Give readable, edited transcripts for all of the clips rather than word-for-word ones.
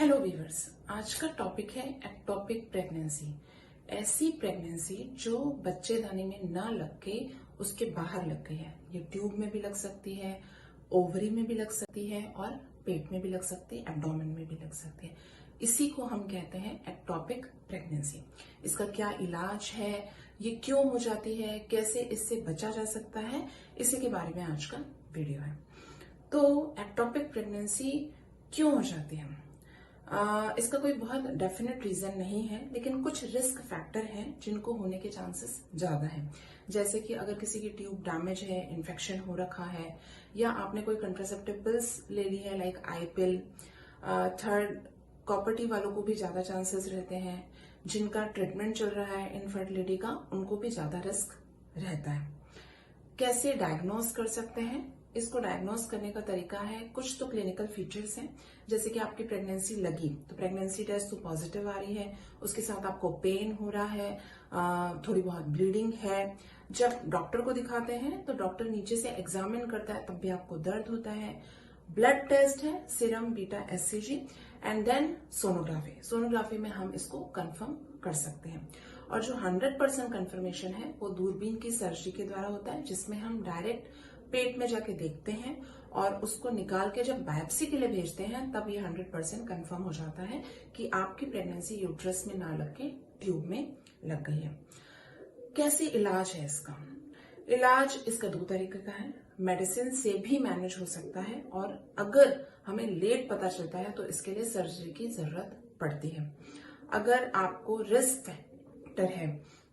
Hello viewers, आज का topic है एक्टोपिक प्रेगनेंसी। ऐसी प्रेगनेंसी जो बच्चेदानी में ना लग के उसके बाहर लग गई है। ये ट्यूब में भी लग सकती है, ओवरी में भी लग सकती है और पेट में भी लग सकती है, एब्डोमेन में भी लग सकती है। इसी को हम कहते हैं एक्टोपिक प्रेगनेंसी। इसका क्या इलाज है, ये क्यों हो जाती है, कैसे इससे बचा जा सकता है, इसी के बारे में आज का वीडियो है। तो एक्टोपिक प्रेगनेंसी क्यों हो जाती है? इसका कोई बहुत डेफिनेट रीजन नहीं है, लेकिन कुछ रिस्क फैक्टर हैं जिनको होने के चांसेस ज्यादा हैं। जैसे कि अगर किसी की ट्यूब डैमेज है, इन्फेक्शन हो रखा है, या आपने कोई कंट्रासेप्टिव पिल्स ले ली है like I pill. Third, copper T वालों को भी ज्यादा चांसेस रहते हैं। जिनका ट्रीटमेंट चल रहा है इनफर्टिलिटी का, उनको भी ज्यादा रिस्क रहता है। कैसे डायग्नोज कर सकते हैं? इसको डायग्नोज करने का तरीका है, कुछ तो क्लिनिकल फीचर्स हैं। जैसे कि आपकी प्रेगनेंसी लगी तो प्रेगनेंसी टेस्ट तो पॉजिटिव आ रही है, उसके साथ आपको पेन हो रहा है, थोड़ी बहुत ब्लीडिंग है। जब डॉक्टर को दिखाते हैं तो डॉक्टर नीचे से एग्जामिन करता है, तब भी आपको दर्द होता है। ब्लड टेस्ट है, serum beta SCG, and then sonography. Sonography में हम इसको कंफर्म कर सकते हैं। और जो 100% कंफर्मेशन है वो दूरबीन की सर्जरी के द्वारा होता है, जिसमें हम डायरेक्ट पेट में जाके देखते हैं और उसको निकाल के जब बायोप्सी के लिए भेजते हैं, तब ये 100% कंफर्म हो जाता है कि आपकी प्रेगनेंसी यूट्रस में ना लग के ट्यूब में लग गई है। कैसे इलाज है इसका? इलाज इसका दो तरीके का है। मेडिसिन से भी मैनेज हो सकता है, और अगर हमें लेट पता चलता है तो इसके लिए सर्जरी की जरूरत पड़ती है। अगर आपको रिस्क फैक्टर है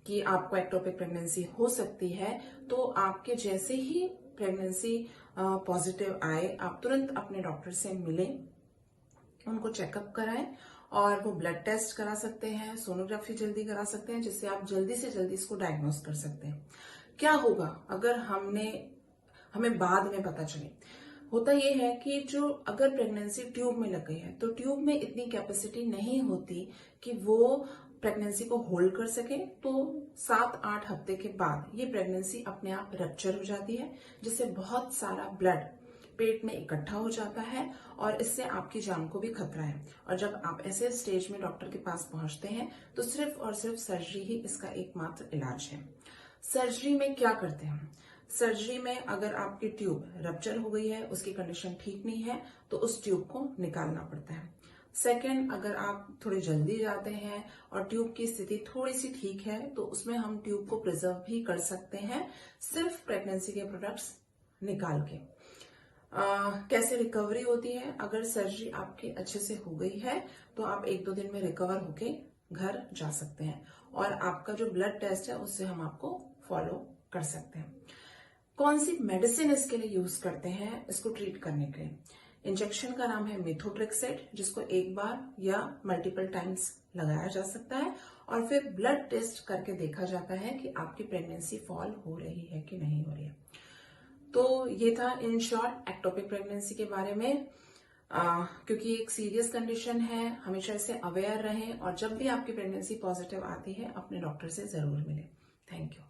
कि आपको एक्टोपिक प्रेगनेंसी हो सकती है, तो आपके जैसे ही प्रेगनेंसी पॉजिटिव आए, आप तुरंत अपने डॉक्टर से मिलें, उनको चेकअप कराएं, और वो ब्लड टेस्ट करा सकते हैं, सोनोग्राफी जल्दी करा सकते हैं, जिससे आप जल्दी से जल्दी इसको डायग्नोस कर सकते हैं। क्या होगा अगर हमें बाद में पता चले? होता यह है कि जो अगर प्रेगनेंसी ट्यूब में लग गई है, तो ट्यूब में इतनी कैपेसिटी नहीं होती कि वो प्रेगनेंसी को होल्ड कर सके। तो 7-8 हफ्ते के बाद ये प्रेगनेंसी अपने आप रप्चर हो जाती है, जिससे बहुत सारा ब्लड पेट में इकट्ठा हो जाता है, और इससे आपकी जान को भी खतरा है। और जब आप ऐसे स्टेज में डॉक्टर के पास पहुंचते हैं, तो सिर्फ और सिर्फ सर्जरी ही इसका एकमात्र इलाज है। सर्जरी में क्या करते हैं? सर्जरी में अगर आपकी ट्यूब रप्चर हो गई है, उसकी कंडीशन ठीक नहीं है, तो उस ट्यूब को निकालना पड़ता है। सेकेंड, अगर आप थोड़ी जल्दी जाते हैं और ट्यूब की स्थिति थोड़ी सी ठीक है, तो उसमें हम ट्यूब को प्रिजर्व भी कर सकते हैं, सिर्फ प्रेगनेंसी के प्रोडक्ट्स निकाल के। कैसे रिकवरी होती है? अगर सर्जरी आपकी अच्छे से हो गई है, तो आप 1-2 दिन में रिकवर होके घर जा सकते हैं, और आपका जो ब्लड टेस्ट है उससे हम आपको फॉलो कर सकते हैं। कौन सी मेडिसिन इसके लिए यूज करते हैं इसको ट्रीट करने के लिए? इंजेक्शन का नाम है मेथोट्रेक्सेट, जिसको एक बार या मल्टीपल टाइम्स लगाया जा सकता है, और फिर ब्लड टेस्ट करके देखा जाता है कि आपकी प्रेगनेंसी फॉल हो रही है कि नहीं हो रही है। तो ये था इन शॉर्ट एक्टोपिक प्रेगनेंसी के बारे में। क्योंकि एक सीरियस कंडीशन है, हमेशा इससे अवेयर रहें, और जब भी आपकी प्रेगनेंसी पॉजिटिव आती है, अपने डॉक्टर से जरूर मिलें। Thank you.